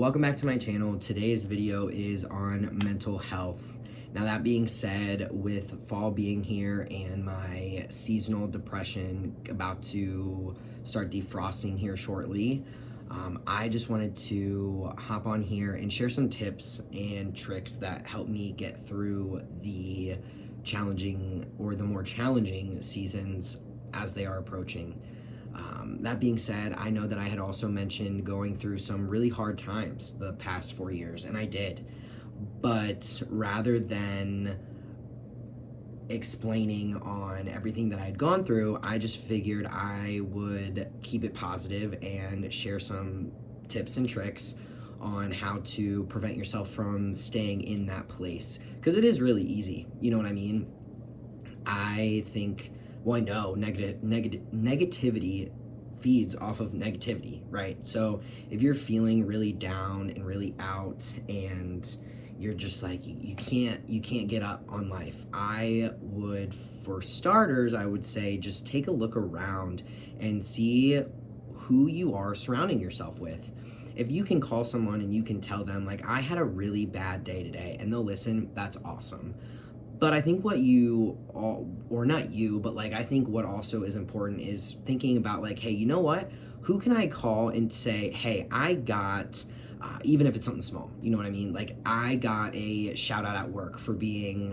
Welcome back to my channel. Today's video is on mental health. Now, that being said, with fall being here and my seasonal depression about to start defrosting here shortly, I just wanted to hop on here and share some tips and tricks that help me get through the challenging or the more challenging seasons as they are approaching. That being said, I know that I had also mentioned going through some really hard times the past 4 years, and I did. But rather than explaining on everything that I had gone through, I just figured I would keep it positive and share some tips and tricks on how to prevent yourself from staying in that place. Because it is really easy, you know what I mean? I think, well, I know negativity feeds off of negativity, right? So if you're feeling really down and really out and you're just like you can't get up on life, I would, for starters, I would say just take a look around and see who you are surrounding yourself with. If you can call someone and you can tell them, like, I had a really bad day today, and they'll listen, that's awesome. But I think what you all, or not you, but like I think what also is important is thinking about, like, hey, you know what? Who can I call and say, hey, I got, even if it's something small, you know what I mean? Like, I got a shout out at work for being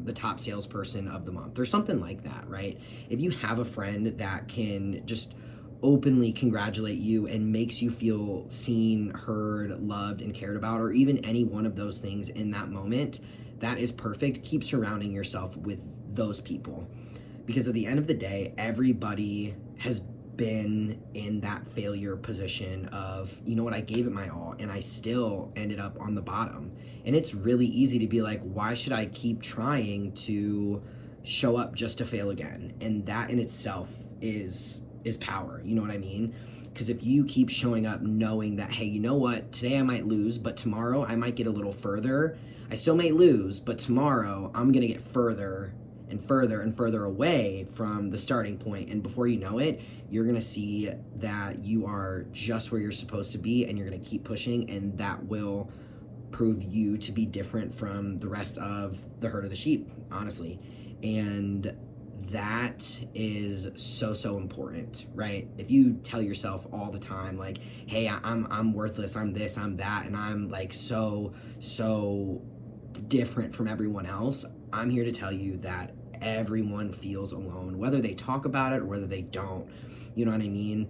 the top salesperson of the month or something like that, right? If you have a friend that can just openly congratulate you and makes you feel seen, heard, loved, and cared about, or even any one of those things in that moment, that is perfect. Keep surrounding yourself with those people, because at the end of the day, everybody has been in that failure position of, you know what, I gave it my all and I still ended up on the bottom. And it's really easy to be like, why should I keep trying to show up just to fail again? And that in itself is power, you know what I mean? Because if you keep showing up knowing that, hey, you know what, today I might lose, but tomorrow I might get a little further. I still may lose, but tomorrow I'm gonna get further and further and further away from the starting point. And before you know it, you're gonna see that you are just where you're supposed to be, and you're gonna keep pushing, and that will prove you to be different from the rest of the herd of the sheep, honestly. And that is so important, right? If you tell yourself all the time, like, hey, I'm worthless, I'm this, I'm that, and I'm like so different from everyone else, I'm here to tell you that everyone feels alone, whether they talk about it or whether they don't. You know what I mean?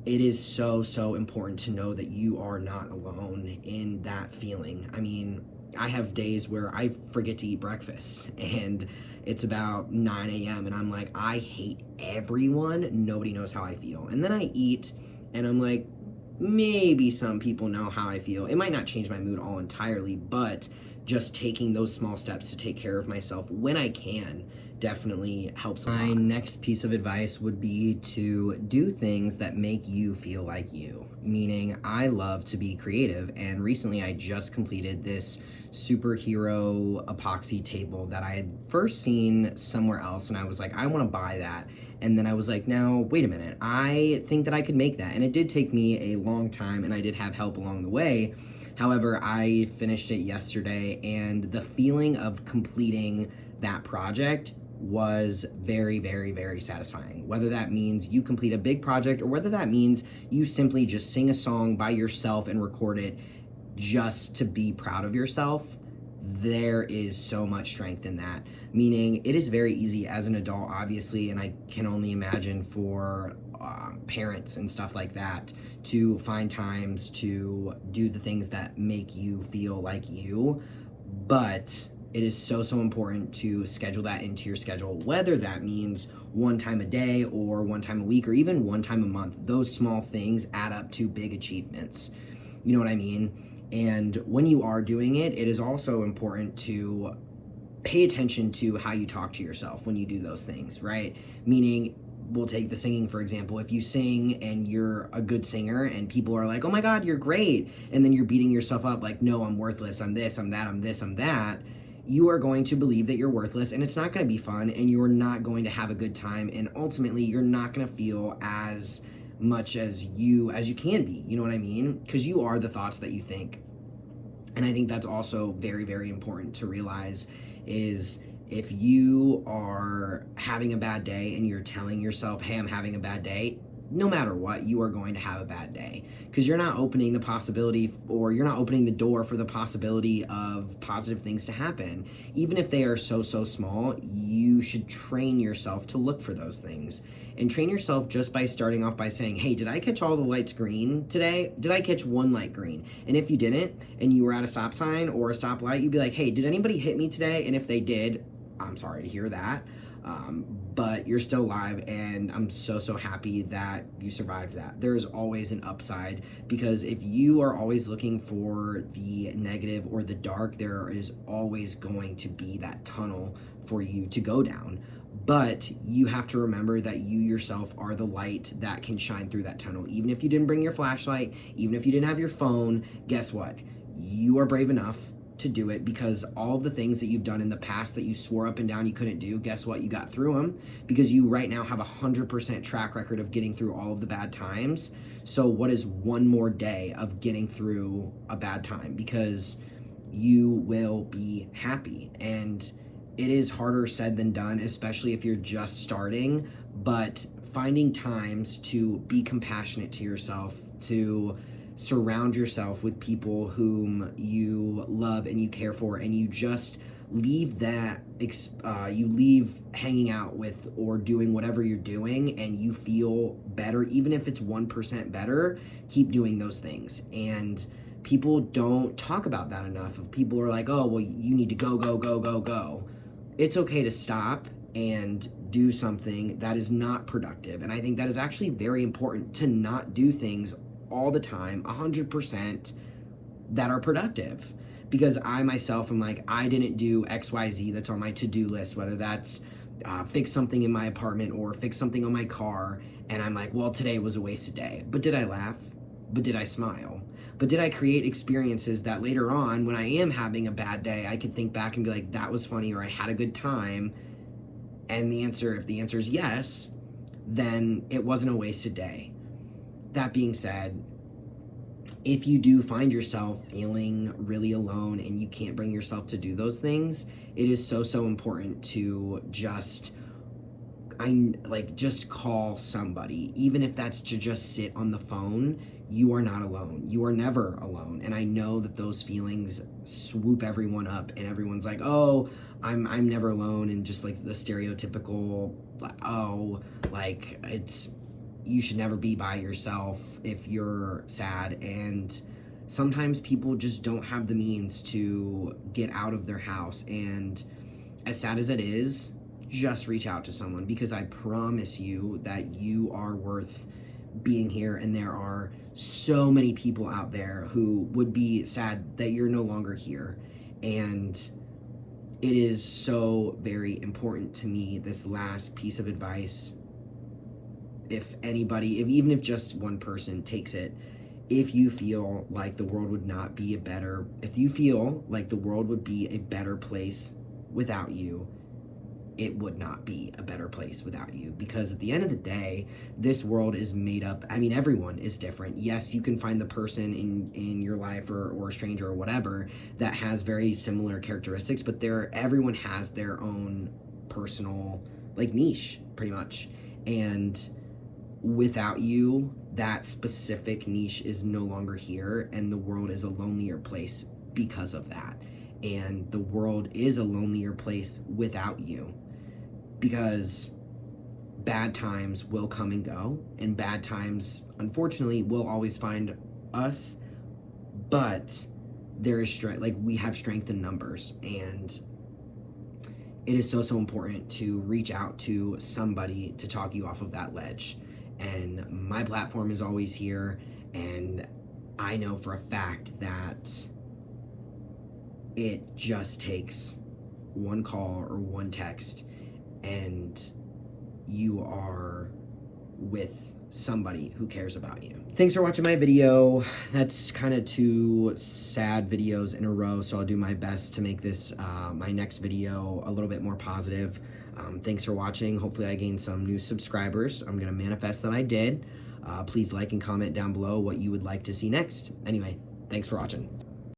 It is so important to know that you are not alone in that feeling. I mean, I have days where I forget to eat breakfast and it's about 9 a.m. and I'm like, I hate everyone. Nobody knows how I feel. And then I eat and I'm like, maybe some people know how I feel. It might not change my mood all entirely, but just taking those small steps to take care of myself when I can definitely helps a lot. My next piece of advice would be to do things that make you feel like you. Meaning, I love to be creative, and recently I just completed this superhero epoxy table that I had first seen somewhere else, and I was like, I want to buy that. And then I was like, now, wait a minute, I think that I could make that. And it did take me a long time, and I did have help along the way. However, I finished it yesterday, and the feeling of completing that project was very satisfying. Whether that means you complete a big project or whether that means you simply just sing a song by yourself and record it just to be proud of yourself, there is so much strength in that. Meaning, it is very easy as an adult, obviously, and I can only imagine for parents and stuff like that, to find times to do the things that make you feel like you. But it is so important to schedule that into your schedule, whether that means one time a day or one time a week or even one time a month. Those small things add up to big achievements. You know what I mean? And when you are doing it, it is also important to pay attention to how you talk to yourself when you do those things, right? Meaning, we'll take the singing, for example. If you sing and you're a good singer and people are like, oh my God, you're great, and then you're beating yourself up like, no, I'm worthless, I'm this, I'm that, I'm this, I'm that, you are going to believe that you're worthless, and it's not going to be fun, and you're not going to have a good time, and ultimately you're not going to feel as much as you can be. You know what I mean? Because you are the thoughts that you think. And I think that's also very, very important to realize is if you are having a bad day and you're telling yourself, hey, I'm having a bad day, no matter what, you are going to have a bad day because you're not opening the possibility, or you're not opening the door for the possibility of positive things to happen. Even if they are so small, you should train yourself to look for those things, and train yourself just by starting off by saying, hey, did I catch all the lights green today? Did I catch one light green? And if you didn't, and you were at a stop sign or a stoplight, you'd be like, hey, did anybody hit me today? And if they did, I'm sorry to hear that. But you're still alive, and I'm so happy that you survived that. There is always an upside, because if you are always looking for the negative or the dark, there is always going to be that tunnel for you to go down. But you have to remember that you yourself are the light that can shine through that tunnel. Even if you didn't bring your flashlight, even if you didn't have your phone, guess what? You are brave enough to do it, because all of the things that you've done in the past that you swore up and down you couldn't do, guess what? You got through them, because you right now have 100% track record of getting through all of the bad times. So what is one more day of getting through a bad time? Because you will be happy. And it is harder said than done, especially if you're just starting, but finding times to be compassionate to yourself, to surround yourself with people whom you love and you care for, and you just leave that, you leave hanging out with or doing whatever you're doing and you feel better, even if it's 1% better, keep doing those things. And people don't talk about that enough. People are like, oh, well, you need to go. It's okay to stop and do something that is not productive. And I think that is actually very important, to not do things all the time, 100%, that are productive. Because I myself am like, I didn't do XYZ that's on my to-do list, whether that's fix something in my apartment or fix something on my car, and I'm like, well, today was a wasted day. But did I laugh? But did I smile? But did I create experiences that later on, when I am having a bad day, I could think back and be like, that was funny, or I had a good time? And if the answer is yes, then it wasn't a wasted day. That being said, if you do find yourself feeling really alone and you can't bring yourself to do those things, it is so important to just call somebody. Even if that's to just sit on the phone, you are not alone. You are never alone. And I know that those feelings swoop everyone up, and everyone's like, oh, I'm never alone, and just like the stereotypical, oh, like you should never be by yourself if you're sad. And sometimes people just don't have the means to get out of their house, and as sad as it is, just reach out to someone, because I promise you that you are worth being here, and there are so many people out there who would be sad that you're no longer here. And it is so very important to me, this last piece of advice. If even if just one person takes it, if you feel like the world would be a better place without you, it would not be a better place without you. Because at the end of the day, this world is made up, everyone is different. Yes, you can find the person in your life or a stranger or whatever that has very similar characteristics, but everyone has their own personal niche, pretty much. And without you, that specific niche is no longer here, and the world is a lonelier place because of that. And the world is a lonelier place without you, because bad times will come and go, and bad times, unfortunately, will always find us. But there is strength, we have strength in numbers, and it is so important to reach out to somebody to talk you off of that ledge. And my platform is always here, and I know for a fact that it just takes one call or one text, and you are with somebody who cares about you. Thanks for watching my video. That's kind of 2 sad videos in a row, so I'll do my best to make this my next video a little bit more positive. Thanks for watching. Hopefully I gained some new subscribers. I'm gonna manifest that I did. Please like and comment down below what you would like to see next. Anyway, thanks for watching.